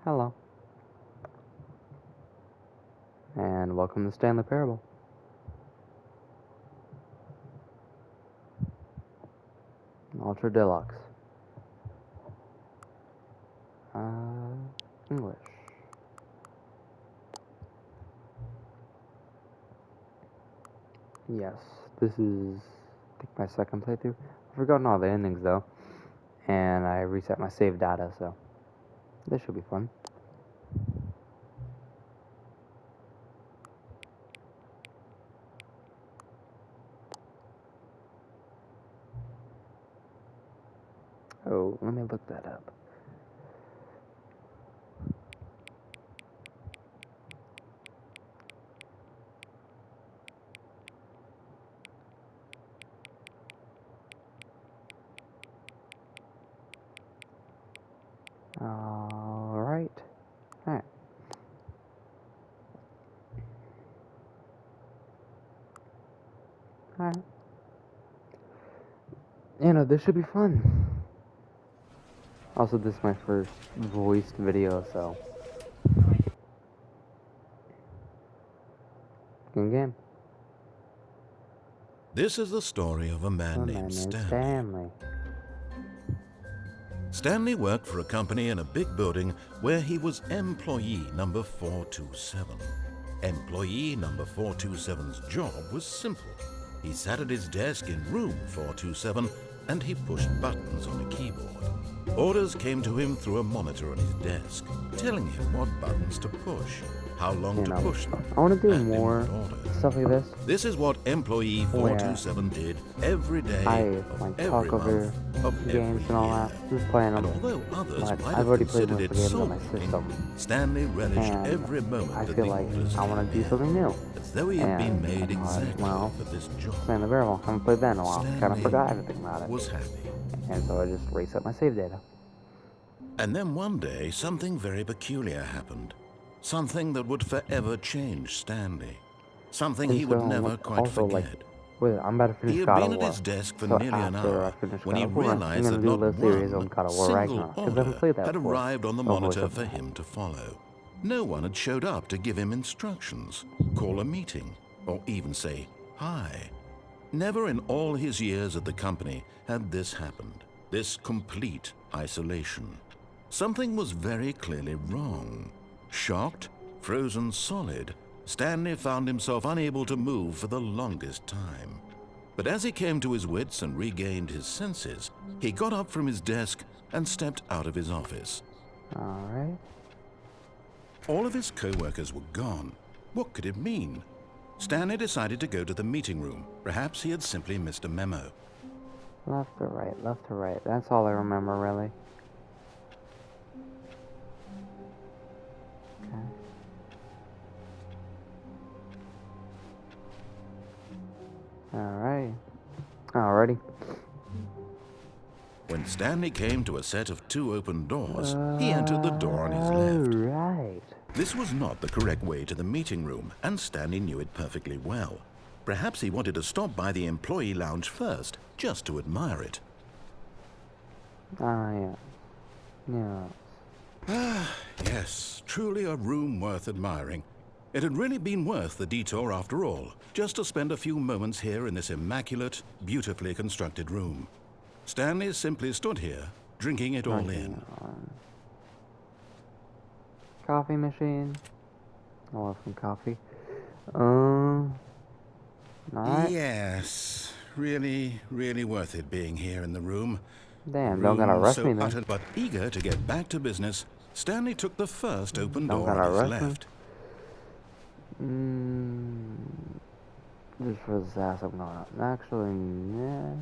Hello, and welcome to Stanley Parable. Ultra Deluxe. English. Yes, this is, I think, my second playthrough. I've forgotten all the endings, though, and I reset my save data, so this should be fun. Oh, let me look that up. Alright. Alright. Alright. This should be fun. Also, this is my first voiced video, so. Good game. This is the story of a man named Stanley. Stanley worked for a company in a big building where he was employee number 427. Employee number 427's job was simple. He sat at his desk in room 427 and he pushed buttons on a keyboard. Orders came to him through a monitor on his desk, telling him what buttons to push, how long to push them, I want to do and in more what order. stuff like this. This is what employee 427 did every day I of like every talk over month of games every and all year. that. Just playing And them. although others But might I've have already played considered most of it the games on my soul-winning, system. Stanley relished And every moment I that feel the like orders I want to came do something new. as though he had been And made I thought, exactly well, for this job. Stanley Parable. I haven't played that in a while. Kind of Stanley forgot everything about it. was happy. And so I just reset my save data. And then one day, something very peculiar happened. Something that would forever change Stanley. Something And he would so, never quite also, forget. wait, I'm about to finish He had God been of at War. his desk for So nearly an after I hour finish when God he of War, I'm realized gonna that do a not little series on one God of War single Ragnarok, because I haven't order played that had before. arrived on the Oh, monitor it's for okay. him to follow. No one had showed up to give him instructions, call a meeting, or even say hi. Never in all his years at the company had this happened, this complete isolation. Something was very clearly wrong. Shocked, frozen solid, Stanley found himself unable to move for the longest time. But as he came to his wits and regained his senses, he got up from his desk and stepped out of his office. Alright. All of his co-workers were gone. What could it mean? Stanley decided to go to the meeting room. Perhaps he had simply missed a memo. Left to right, left to right. That's all I remember, really. Okay. Alright. Alrighty. When Stanley came to a set of two open doors, he entered the door on his left. Alright. This was not the correct way to the meeting room, and Stanley knew it perfectly well. Perhaps he wanted to stop by the employee lounge first, just to admire it. Ah, yeah. Yeah. Yes, truly a room worth admiring. It had really been worth the detour after all, just to spend a few moments here in this immaculate, beautifully constructed room. Stanley simply stood here, drinking it all in. Coffee machine. I love some coffee. Alright. Yes, really, really worth it being here in the room. Damn, don't gotta rush me then. But eager to get back to business, Stanley took the first open Don't door gotta on his rush me. left. Just for this ass, I'm going. Actually, yeah.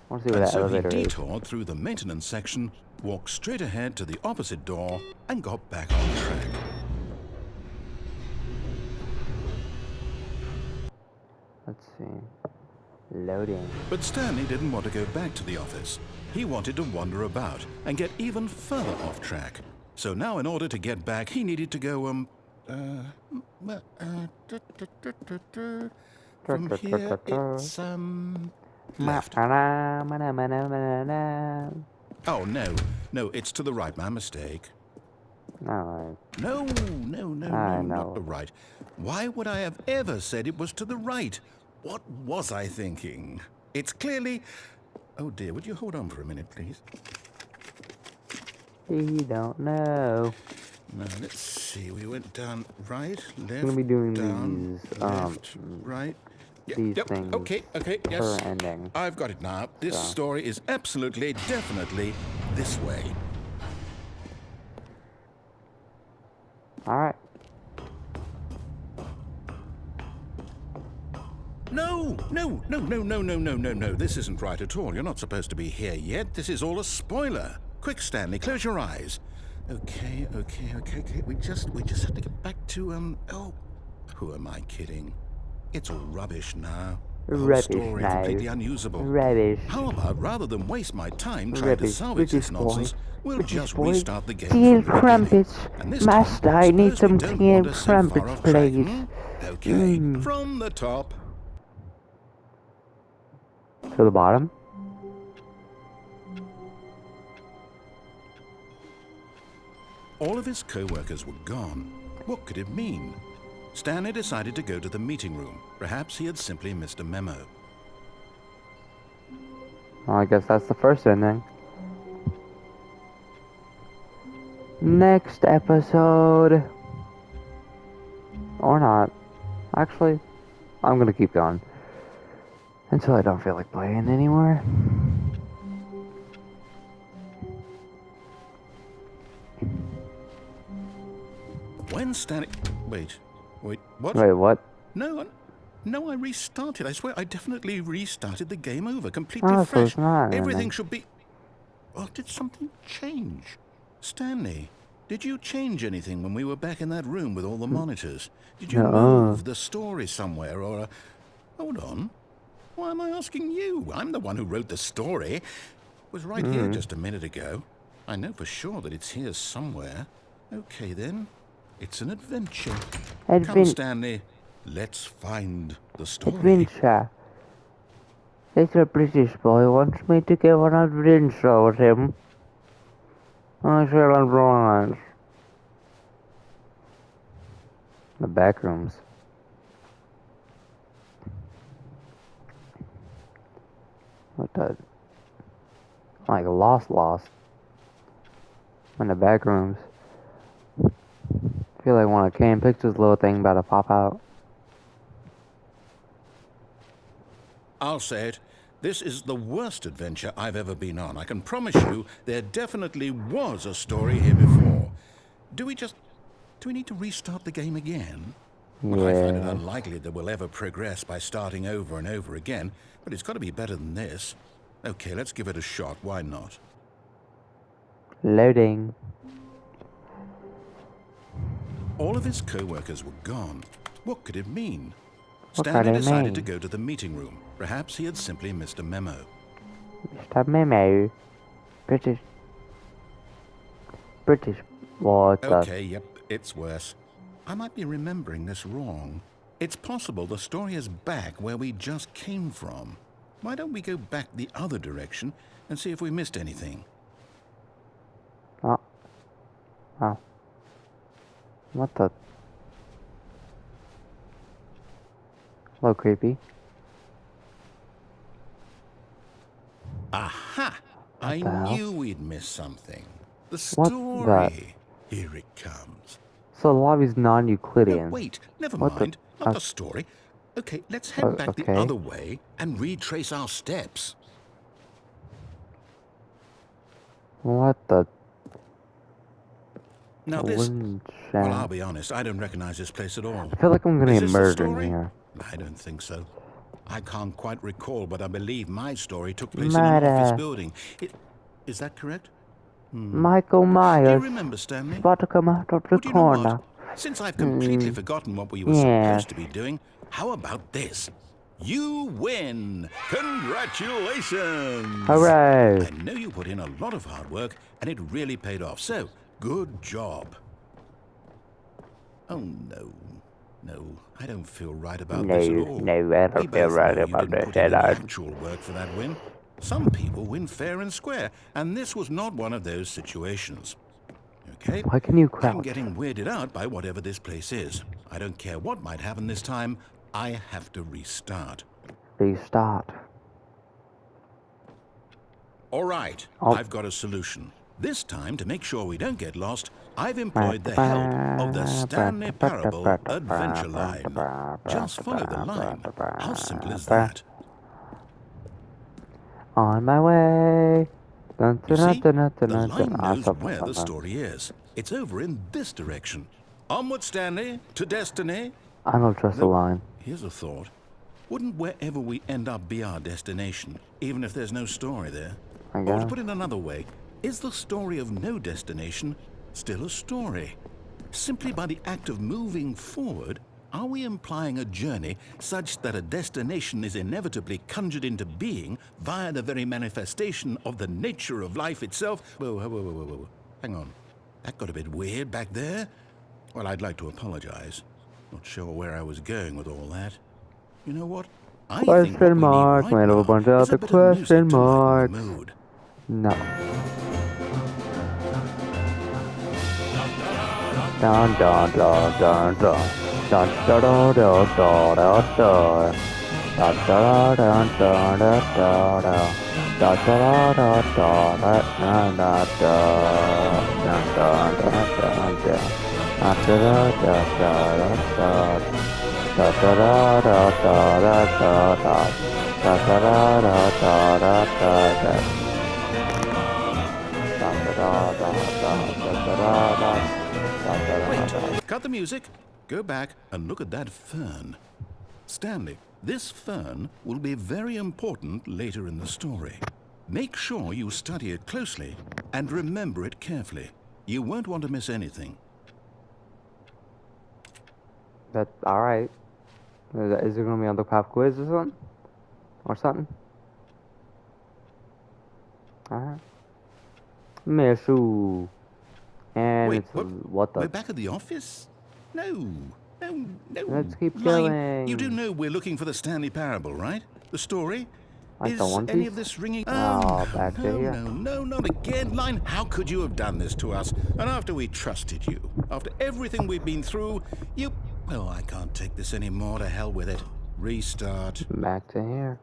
I want to see where And that so he elevator is. detoured through the maintenance section, walked straight ahead to the opposite door, and got back on track. Let's see. Loading. But Stanley didn't want to go back to the office. He wanted to wander about and get even further off track. So now in order to get back, he needed to go, from here, it's, left. Oh, no, no, it's to the right, my mistake. Alright. No, I not know. the right. Why would I have ever said it was to the right? What was I thinking? It's clearly... Oh dear, would you hold on for a minute, please? He don't know. Now, let's see. We went down right, I'm left, gonna be doing down, these, left, right. these things Okay, yes. per ending. I've got it now. This So. story is absolutely, definitely this way. Alright. No. This isn't right at all. You're not supposed to be here yet. This is all a spoiler. Quick, Stanley, close your eyes. Okay. We just have to get back to, oh, who am I kidding? It's all rubbish now. The whole Rubbish story now. completely unusable. Rubbish. How about, rather than waste my time trying to Rubbish. salvage this British nonsense, boy. we'll British just boy. restart the game Tea from and the beginning. crumpets. And this Master, time, I need suppose we some don't tea and wander so far crumpets, off track, please. Okay, from the top. To the bottom? All of his co-workers were gone. What could it mean? Stanley decided to go to the meeting room. Perhaps he had simply missed a memo. Well, I guess that's the first ending. Next episode. Or not. Actually, I'm gonna keep going. Until I don't feel like playing anymore. When Stanley... Wait, what? Wait, what? No, I restarted. I swear, I definitely restarted the game over, completely Oh, so fresh. it's not an Everything ending. should be... Or did something change? Stanley, did you change anything when we were back in that room with all the monitors? Did you move the story somewhere, or... Hold on. Why am I asking you? I'm the one who wrote the story. It was right here just a minute ago. I know for sure that it's here somewhere. Okay, then. It's an adventure. Come, Stanley. Let's find the story. Adventure. Little British boy wants me to go on an adventure with him. I shall oblige. The back rooms. What the? Like lost. In the back rooms. I feel like when a Kane Pictures little thing about to pop out. I'll say it. This is the worst adventure I've ever been on. I can promise you there definitely was a story here before. Do we need to restart the game again? Well, I find it unlikely that we'll ever progress by starting over and over again, but it's got to be better than this. Okay, let's give it a shot. Why not? Loading. All of his co-workers were gone. What could it mean? What Stanley could it decided mean? to go to the meeting room. Perhaps he had simply missed a memo. Missed a memo. British. What the? Okay, yep, it's worse. I might be remembering this wrong. It's possible the story is back where we just came from. Why don't we go back the other direction and see if we missed anything? Oh. What the? A little creepy. Aha! I knew we'd missed something. The What story. Here it comes. So the lobby's No, non-Euclidean. wait, never What the- mind. Not the story. Okay, let's head back the okay. other way and retrace our steps. What the? Now this... Wooden Well, shack. I'll be honest, I don't recognize this place at all. I feel like I'm gonna Is get this the murdered in story? here. I don't think so. I can't quite recall, but I believe my story took place in an office building. Is that correct? Michael Do you Myers. remember, Stanley? About to come out of the Well, do you know corner. what? Since I've completely forgotten what we were Yes. supposed to be doing, how about this? You win! Congratulations! Hooray! I know you put in a lot of hard work, and it really paid off, so good job. Oh, no, I don't feel right about this at all. No, I We don't feel both right know you about didn't this put in at any all. actual work for that win. Some people win fair and square, and this was not one of those situations. Okay? Why can you I'm crouch? getting weirded out by whatever this place is. I don't care what might happen this time. I have to restart. Restart. All right, Oh. I've got a solution. This time, to make sure we don't get lost, I've employed the help of the Stanley Parable Adventure Line. Just follow the line. How simple is that? On my way. You see, the line knows where the story is. It's over in this direction. Onward, Stanley, to destiny. I don't trust the line. Here's a thought. Wouldn't wherever we end up be our destination, even if there's no story there? I Or to guess. put it another way, is the story of no destination still a story? Simply by the act of moving forward, are we implying a journey such that a destination is inevitably conjured into being via the very manifestation of the nature of life itself? Whoa. Hang on. That got a bit weird back there. Well, I'd like to apologize. Not sure where I was going with all that. You know what? I think what Question we mark. need right Made up a now bunch is of a other bit of music question to lighten marks. the mood. No. Dun dun dun dun dun. Dun dun dun dun dun dun dun. Dun dun dun dun dun dun dun. Dun dun dun dun dun dun dun. Dun dun dun dun dun. Dun dun dun dun dun. Da da da da da da da da da da da da da da da da. Wait, cut the music. Go back and look at that fern. Stanley, this fern will be very important later in the story. Make sure you study it closely and remember it carefully. You won't want to miss anything. That's alright. Is it gonna be on the pop quiz or something? Or something? Alright. Meshu. And Wait, it's what? the. We're back at the office? No. Let's keep Line, going. you do know we're looking for the Stanley Parable, right? The story? Like Is the One any Piece? of this ringing? Oh, back to here. No, not again. Line, how could you have done this to us? And after we trusted you, after everything we've been through, you... Oh, I can't take this anymore. To hell with it. Restart. Back to here.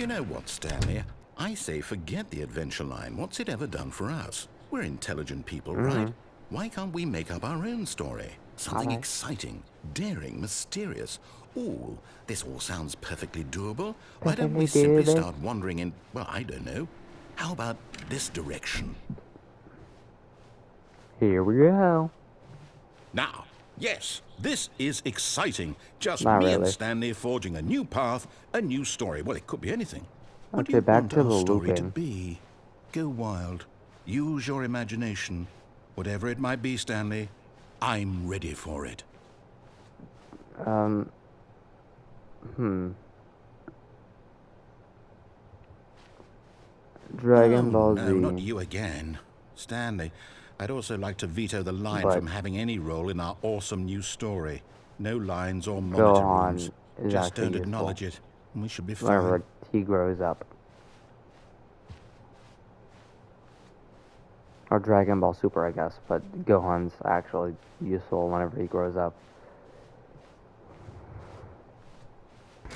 You know what, Stanley? I say forget the adventure line. What's it ever done for us? We're intelligent people, right? Why can't we make up our own story? Something exciting, daring, mysterious. Ooh, this all sounds perfectly doable. Why don't we simply start wandering in, well, I don't know. How about this direction? Here we go. Now, yes, this is exciting. Just Not me really. and Stanley forging a new path, a new story. Well, it could be anything. What do Okay, you back want to our the story to looping. be? Go wild. Use your imagination. Whatever it might be, Stanley, I'm ready for it. Dragon Ball Z. No, not you again. Stanley, I'd also like to veto the line But from having any role in our awesome new story. No lines or monitor Gohan rooms. is Just actually don't useful. acknowledge it, and we should be Whenever fine. he grows up. Or Dragon Ball Super, I guess. But Gohan's actually useful whenever he grows up.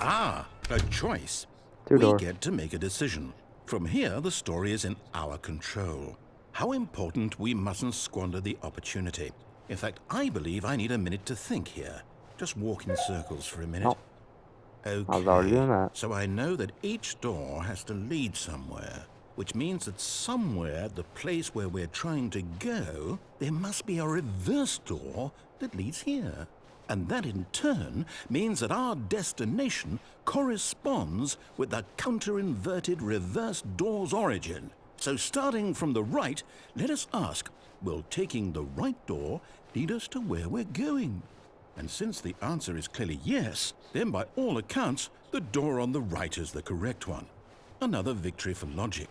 Ah, a choice. Two We doors. get to make a decision. From here, the story is in our control. How important we mustn't squander the opportunity. In fact, I believe I need a minute to think here. Just walk in circles for a minute. Oh, I was already doing Okay, that. so I know that each door has to lead somewhere, which means that somewhere at the place where we're trying to go, there must be a reverse door that leads here. And that in turn means that our destination corresponds with the counter-inverted reverse door's origin. So starting from the right, let us ask, will taking the right door lead us to where we're going? And since the answer is clearly yes, then by all accounts, the door on the right is the correct one. Another victory for logic.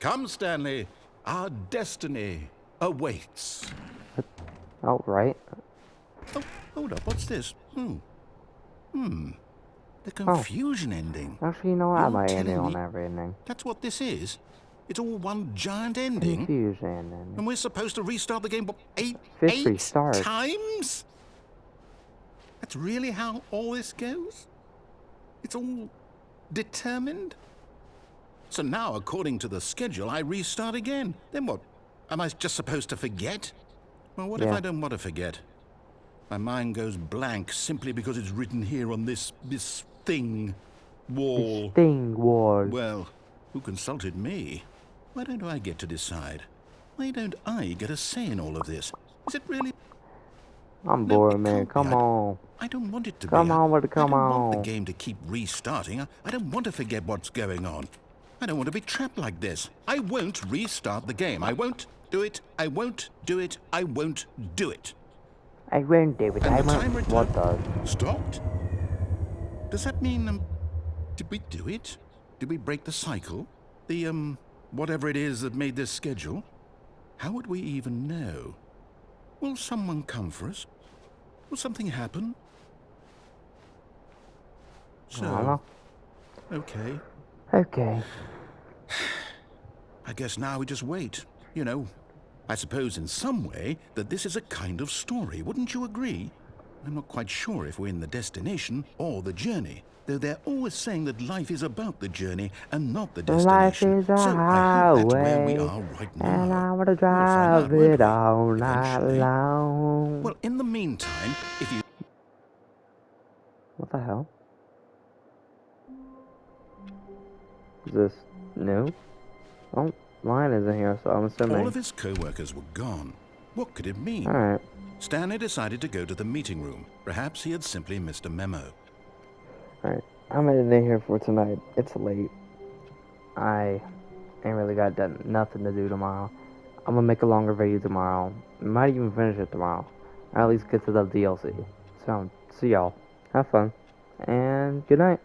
Come, Stanley, our destiny awaits. Oh, right. Oh, hold up, what's this? The confusion ending. Actually, you know what? I You're might end it telling on me every ending. that's what this is? It's all one giant ending? Confusion ending. And we're supposed to restart the game, what, eight Restart. times? That's really how all this goes? It's all determined? So now, according to the schedule, I restart again. Then what? Am I just supposed to forget? Well, what if I don't want to forget? My mind goes blank simply because it's written here on this thing. Wall. This thing wall. Well, who consulted me? Why don't I get to decide? Why don't I get a say in all of this? Is it really? I'm No, bored, it man. can't be. Come on. I don't want it to be. Come on with the I don't come want the on. game to keep restarting. I don't want to forget what's going on. I don't want to be trapped like this. I won't restart the game. I won't do it. I won't do it. I won't do it. I won't do it. And I the timer won't. What does? stopped? Does that mean, did we do it? Did we break the cycle? The, whatever it is that made this schedule? How would we even know? Will someone come for us? Will something happen? I don't know. Okay. Okay. I guess now we just wait. You know, I suppose in some way that this is a kind of story. Wouldn't you agree? I'm not quite sure if we're in the destination or the journey, though they're always saying that life is about the journey and not the destination. Life is a So I hope that's where we highway, are right now. and I wanna We'll find out, drive won't it we? all night Eventually. long. Well, in the meantime, if you... What the hell? Is this new? Oh, mine isn't here, so I'm assuming. All of his co-workers were gone. What could it mean? Alright. Stanley decided to go to the meeting room. Perhaps he had simply missed a memo. Alright. I'm ending it here for tonight. It's late. I ain't really got nothing to do tomorrow. I'm gonna make a longer video tomorrow. Might even finish it tomorrow. Or at least get to the DLC. So, see y'all. Have fun. And good night.